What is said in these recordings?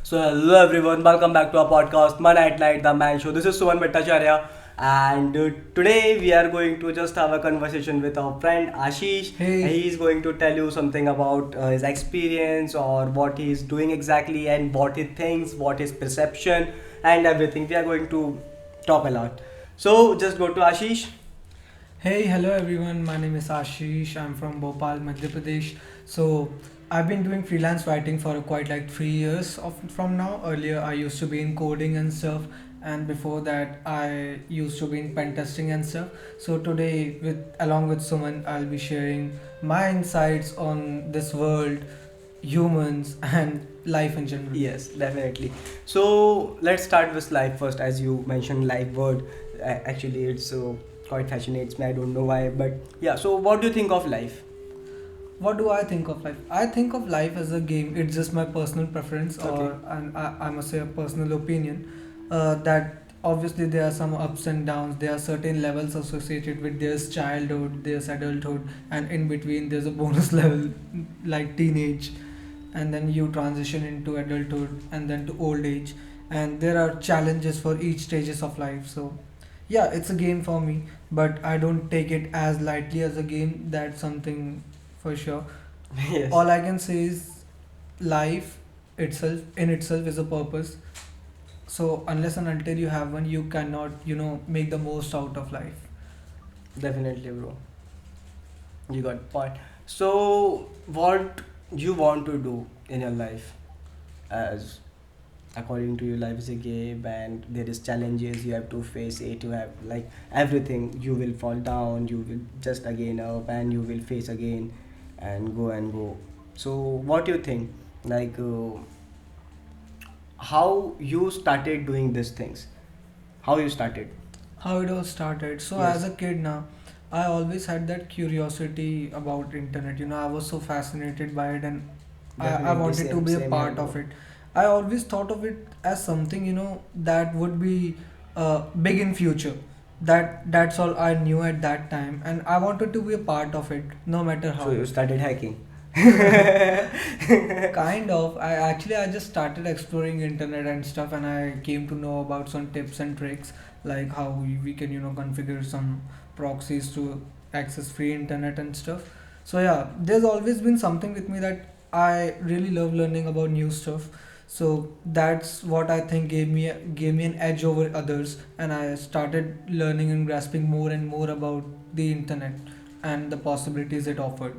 So hello everyone, welcome back to our podcast, Mann at Night, the Man Show. This is Suman Bhattacharya, and today we are going to just have a conversation with our friend Ashish. Hey. He is going to tell you something about his experience or what he is doing exactly and what he thinks, what his perception and everything. We are going to talk a lot. So just go to Ashish. Hey, hello everyone. My name is Ashish. I'm from Bhopal, Madhya Pradesh. So, I've been doing freelance writing for quite like 3 years from now. Earlier, I used to be in coding and stuff, and before that, I used to be in pen testing and stuff. So today, with along with Suman, I'll be sharing my insights on this world, humans, and life in general. Yes, definitely. So let's start with life first, as you mentioned, life word. Actually, it's quite fascinates me. I don't know why, but yeah. So what do you think of life? What do I think of life? I think of life as a game. It's just my personal preference, Okay. or and I must say a personal opinion. That obviously there are some ups and downs. There are certain levels associated with there's childhood, there's adulthood, and in between there's a bonus level like teenage, and then you transition into adulthood and then to old age. And there are challenges for each stages of life. So yeah, it's a game for me, but I don't take it as lightly as a game. That's something for sure. Yes. All I can say is life itself in itself is a purpose. So unless and until you have one, you cannot, make the most out of life. Definitely, bro. You got point. So what you want to do in your life, as according to you, life is a game and there is challenges you have to face it. You have like everything. You will fall down. You will just again up, and you will face again, and go and go. So what do you think? Like how you started doing these things? How you started? How it all started. So as Yes, a kid now, I always had that curiosity about internet. I was so fascinated by it, and I definitely wanted to same be a same here, part of bro. it. I always thought of it as something, that would be big in future. That's all I knew at that time, and I wanted to be a part of it, no matter So how. you started hacking. Kind of. I just started exploring internet and stuff, and I came to know about some tips and tricks, like how we can configure some proxies to access free internet and stuff. So yeah, there's always been something with me that I really love learning about new stuff. So that's what I think gave me an edge over others, and I started learning and grasping more and more about the internet and the possibilities it offered.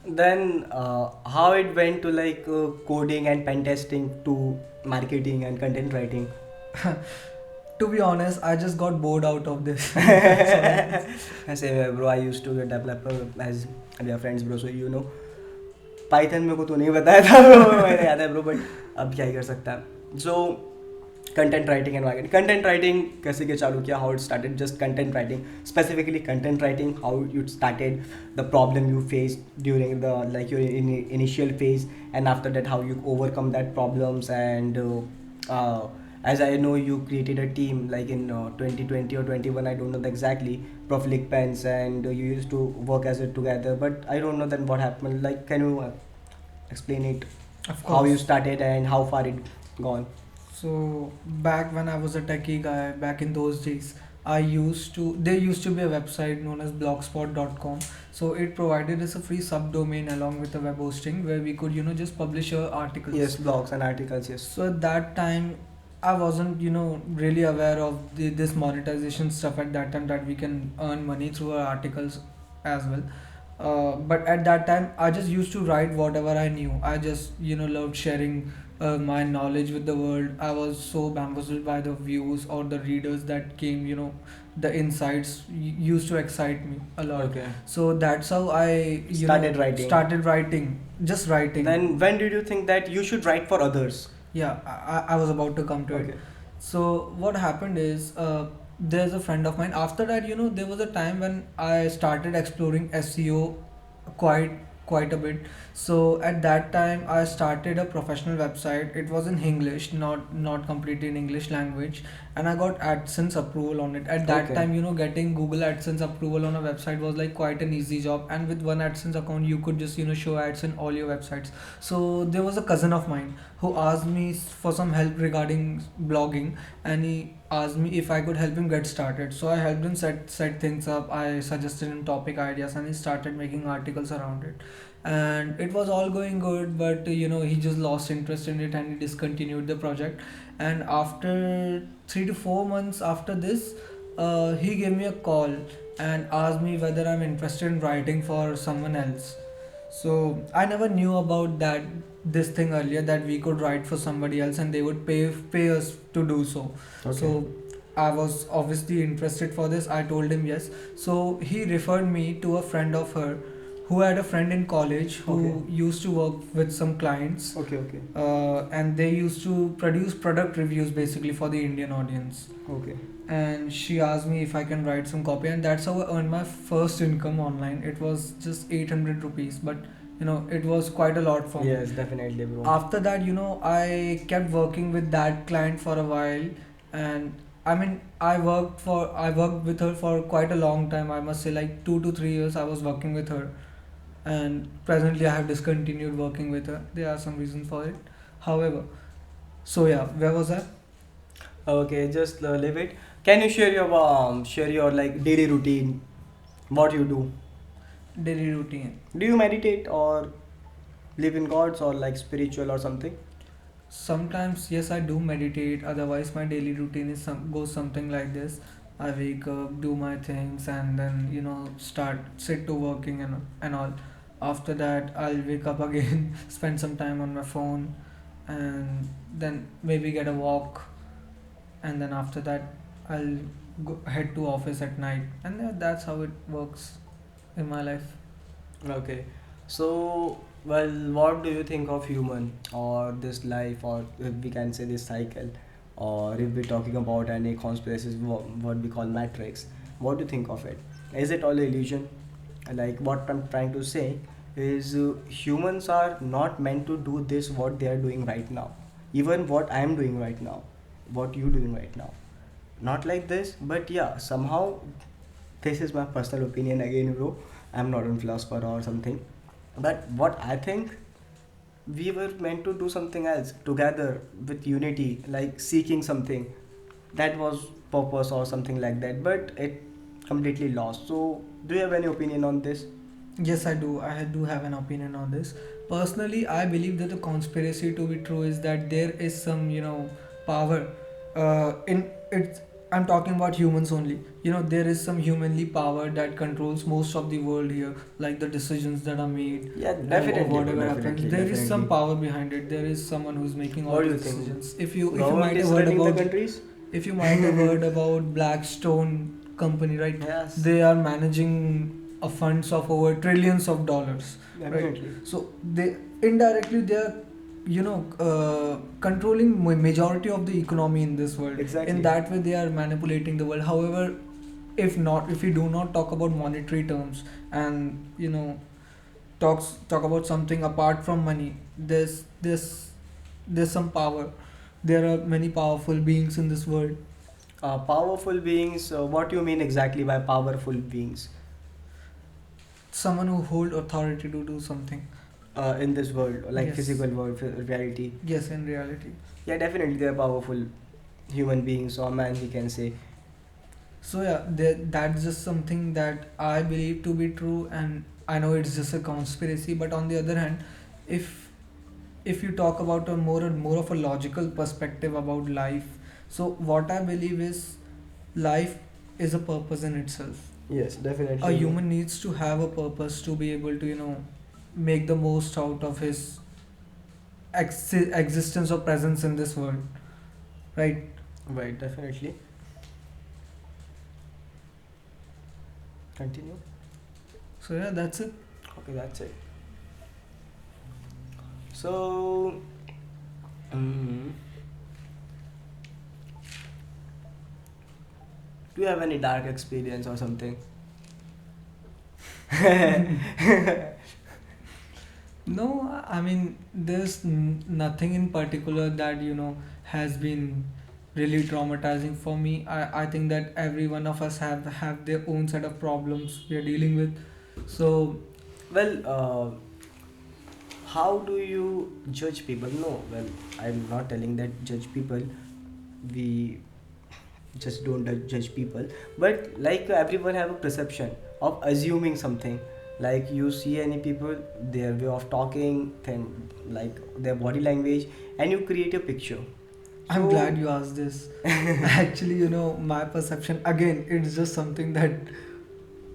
Then how it went to like coding and pen testing to marketing and content writing? To be honest, I just got bored out of this. That's all I can say. Same here, bro. I used to be a developer as we are friends, bro. So you know, Python मेरे को तो नहीं बताया था bro, मैंने याद है bro, but अब क्या ही कर सकता है. So content writing and marketing. Content writing कैसे क्या चालू किया? How it started? Just content writing, specifically content writing. How you started, the problem you faced during the like your initial phase, and after that how you overcome that problems. And as I know, you created a team like in 2020 or 21, I don't know exactly, Profilic Pens, and you used to work as it together, but I don't know then what happened. Like, can you explain it, Of how you course. started and how far it gone? So back when I was a techie guy, back in those days, there used to be a website known as blogspot.com. So it provided us a free subdomain along with a web hosting where we could, just publish our Yes, articles. blogs and articles, yes. So at that time, I wasn't, really aware of this monetization stuff at that time, that we can earn money through our articles as well. But at that time, I just used to write whatever I knew. I just, loved sharing my knowledge with the world. I was so bamboozled by the views or the readers that came, the insights used to excite me a lot. Okay. So that's how I, Started writing. started writing, just writing. Then when did you think that you should write for others? Yeah, I was about to come to it. Okay. So what happened is, there's a friend of mine. After that, there was a time when I started exploring SEO quite quite a bit. So at that time, I started a professional website. It was in English, not completely in English language, and I got AdSense approval on it. At that Okay. time, getting Google AdSense approval on a website was like quite an easy job. And with one AdSense account, you could just show ads in all your websites. So there was a cousin of mine who asked me for some help regarding blogging, and he asked me if I could help him get started. So I helped him set things up. I suggested him topic ideas, and he started making articles around it. And it was all going good, but he just lost interest in it and he discontinued the project. And after 3 to 4 months after this, he gave me a call and asked me whether I'm interested in writing for someone else. So I never knew about this thing earlier, that we could write for somebody else and they would pay us to do so. Okay. So I was obviously interested for this. I told him yes. So he referred me to a friend of her who had a friend in college who Okay. used to work with some clients, Okay. Okay. and they used to produce product reviews basically for the Indian audience. Okay. And she asked me if I can write some copy, and that's how I earned my first income online. It was just 800 rupees, but it was quite a lot for me. Yes, definitely, bro. After that, I kept working with that client for a while, and I mean, I worked with her for quite a long time. I must say, like 2 to 3 years, I was working with her, and presently I have discontinued working with her. There are some reasons for it. However, so yeah, where was I? Okay, just leave it. Can you share your like daily routine? What you do? Daily routine. Do you meditate or live in gods or like spiritual or something? Sometimes, yes, I do meditate. Otherwise, my daily routine goes something like this. I wake up, do my things, and then sit to working and all. After that, I'll wake up again, spend some time on my phone, and then maybe get a walk. And then after that, I'll head to office at night, and that's how it works in my life. Okay. So, well, what do you think of human or this life, or if we can say this cycle, or if we're talking about any conspiracies, what we call matrix, what do you think of it? Is it all illusion? Like what I'm trying to say is humans are not meant to do this what they are doing right now. Even what I am doing right now, what you doing right now. Not like this, but yeah, somehow this is my personal opinion again, bro. I'm not a philosopher or something. But what I think, we were meant to do something else together with unity, like seeking something that was purpose or something like that, but it completely lost. So, do you have any opinion on this? Yes, I do. I do have an opinion on this. Personally, I believe that the conspiracy to be true is that there is some, power. In it's. I'm talking about humans only. There is some humanly power that controls most of the world here, like the decisions that are made, Yeah, or definitely, bro, whatever happens. definitely, There is some definitely. power behind it. There is someone who's making all What do you these think? decisions. If you Government might have is heard running the about countries? if you might have heard about Blackstone company, right? Yes, They are managing a funds of over trillions of dollars, right? definitely. So they indirectly they are controlling majority of the economy in this world. In Exactly. that way, they are manipulating the world. However, if we do not talk about monetary terms, and talk about something apart from money, there's some power. There are many powerful beings in this world. Powerful beings, what do you mean exactly by powerful beings Someone who hold authority to do something. in this world, like Yes. physical world, reality? Yes, in reality. Yeah, definitely they are powerful human beings or man, we can say. So yeah, that's just something that I believe to be true, and I know it's just a conspiracy. But on the other hand, if if you talk about a more of a logical perspective about life, so what I believe is life is a purpose in itself. Yes, definitely, A bro. human needs to have a purpose to be able to make the most out of his existence or presence in this world, right? Right, definitely. Continue. So yeah, that's it. Okay, that's it. So, mm, do you have any dark experience or something? No, I mean, there's nothing in particular that has been really traumatizing for me. I think that every one of us have their own set of problems we are dealing with. So Well, how do you judge people? No, well, I'm not telling that judge people. We just don't judge people, but like everyone have a perception of assuming something. Like you see any people, their way of talking, then like their body language, and you create a picture. I'm So glad you asked this. Actually, my perception, again, it's just something that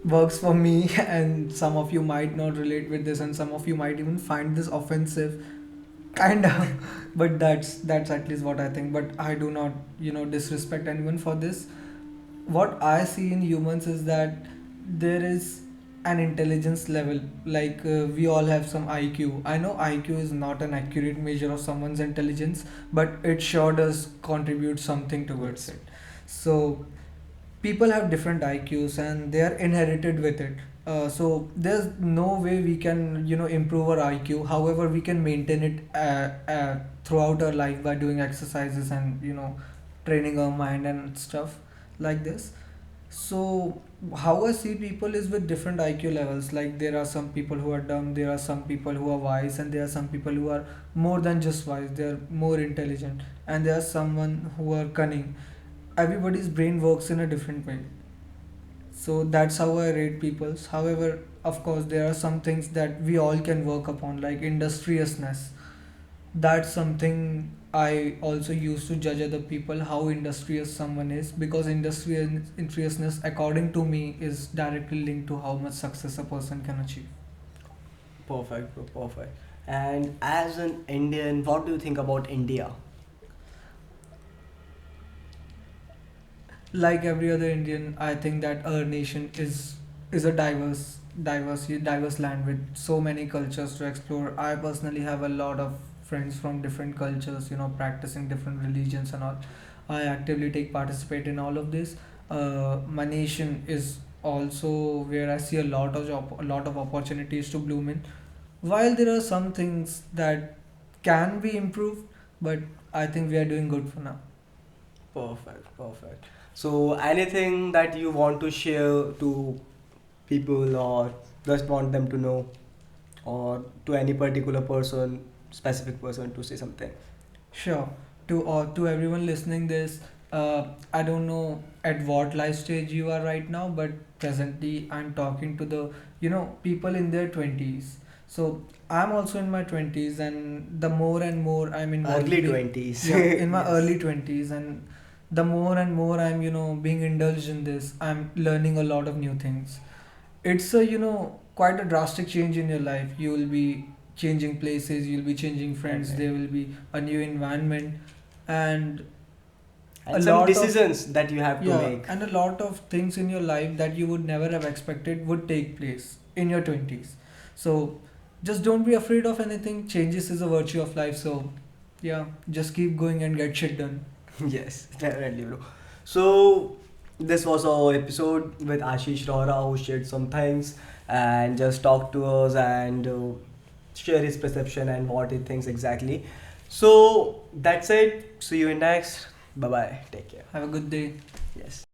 works for me, and some of you might not relate with this, and some of you might even find this offensive, kind of. But that's at least what I think. But I do not, disrespect anyone for this. What I see in humans is that there is an intelligence level. Like we all have some IQ. I know IQ is not an accurate measure of someone's intelligence, but it sure does contribute something towards it. So people have different IQs and they are inherited with it. So there's no way we can improve our IQ. However, we can maintain it throughout our life by doing exercises and training our mind and stuff like this. So how I see people is with different IQ levels. Like there are some people who are dumb, there are some people who are wise, and there are some people who are more than just wise. They are more intelligent, and there are someone who are cunning. Everybody's brain works in a different way, so that's how I rate people's. However, of course, there are some things that we all can work upon, like industriousness. That's something I also used to judge other people, how industrious someone is, because industriousness, according to me, is directly linked to how much success a person can achieve. perfect, bro, perfect. And as an Indian, what do you think about India? Like every other Indian, I think that our nation is a diverse land with so many cultures to explore. I personally have a lot of friends from different cultures, practicing different religions and all. I actively take participate in all of this. My nation is also where I see a lot of opportunities to bloom in. While there are some things that can be improved, but I think we are doing good for now. Perfect, perfect. So, anything that you want to share to people, or just want them to know, or to any particular person, specific person, to say something? Sure. To everyone listening this, I don't know at what life stage you are right now, but presently I'm talking to the people in their 20s. So I'm also in my 20s, and the more and more I'm involved Early with, 20s. yeah, in my Yes. early 20s, and the more and more I'm being indulged in this, I'm learning a lot of new things. It's a quite a drastic change in your life. You will be changing places, you'll be changing friends, Okay. there will be a new environment, and a And some lot of, decisions that you have to yeah, make. and a lot of things in your life that you would never have expected would take place in your 20s. So just don't be afraid of anything. Changes is a virtue of life. So yeah, just keep going and get shit done. Yes, definitely, bro. So, this was our episode with Ashish Rohra, who shared some things and just talked to us and share his perception and what he thinks exactly. So, that's it. See you in next. Bye bye. Take care. Have a good day. Yes.